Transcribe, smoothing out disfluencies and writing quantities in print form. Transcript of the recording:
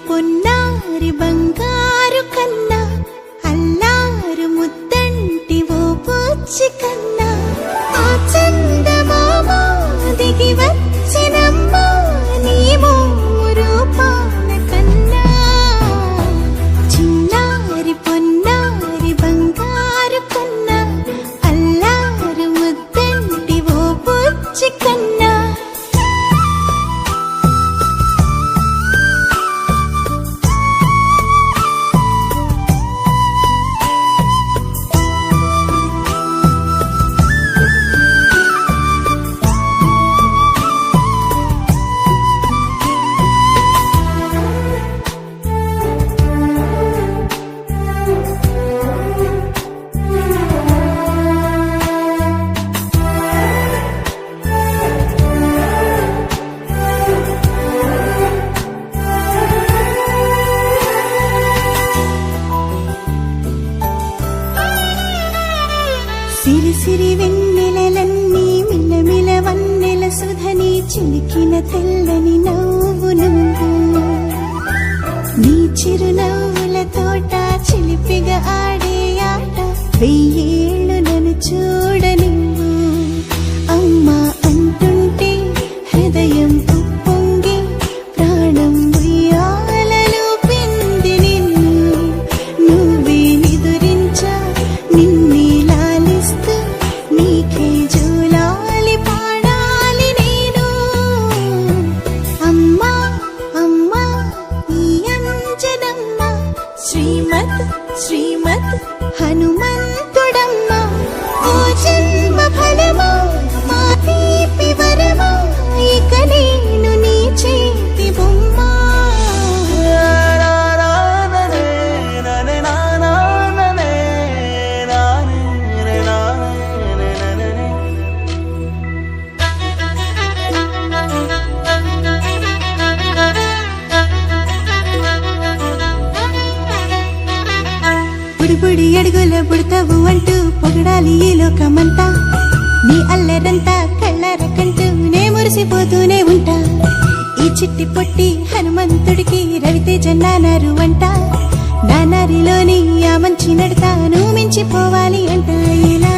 పొన్నారి బంగారు కన్నా అల్లారు ముద్దంటి ఓ పూచి కన్నా ఆ చందమామ దిగి వచ్చినమ్మ నీ మోము రూపాల కన్నా చిన్నారి పొన్నారి బంగారు కన్నా అల్లారు ముద్దంటి ఓ పూచి కన్నా సిరి సిరి వెన్నెలలన్నీ మిలమిల వన్నెల సుధని చిలికిన తెల్లని నవ్వు నువ్వు నీ చిరునవ్వుల తోట చిలిపిగా ఆడే ఆట వెయ్యేళ్ళు నన్ను చూడ నువ్వు అమ్మా అంటుంటే హృదయం ఉప్పొంగి ప్రాణం ఉయ్యాలలో పిండి నిన్ను నువ్వే నిదురించా నిన్నే నీకే జూలాలి పాడాలి నేను అమ్మా అమ్మా ఈ అంజనమ్మ శ్రీమత్ శ్రీమత్ హనుమంతుడమ్మ ఓ జన్మ ఫలమా మా తీపి వరమా ఇక నేను నీ చేతి బొమ్మ బుడి అడుగుల బుడతావు అంటూ పొగడాలి ఈ లోకమంతా నీ అల్లరంతా కళ్ళరకంటూ నే మురిసిపోతూనే ఉంటా ఈ చిట్టి పొట్టి హనుమంతుడికి రవితేజ నానారు అంట నానారిలోని ఆ మంచి నడతా నువ్వు మించిపోవాలి అంట ఇలా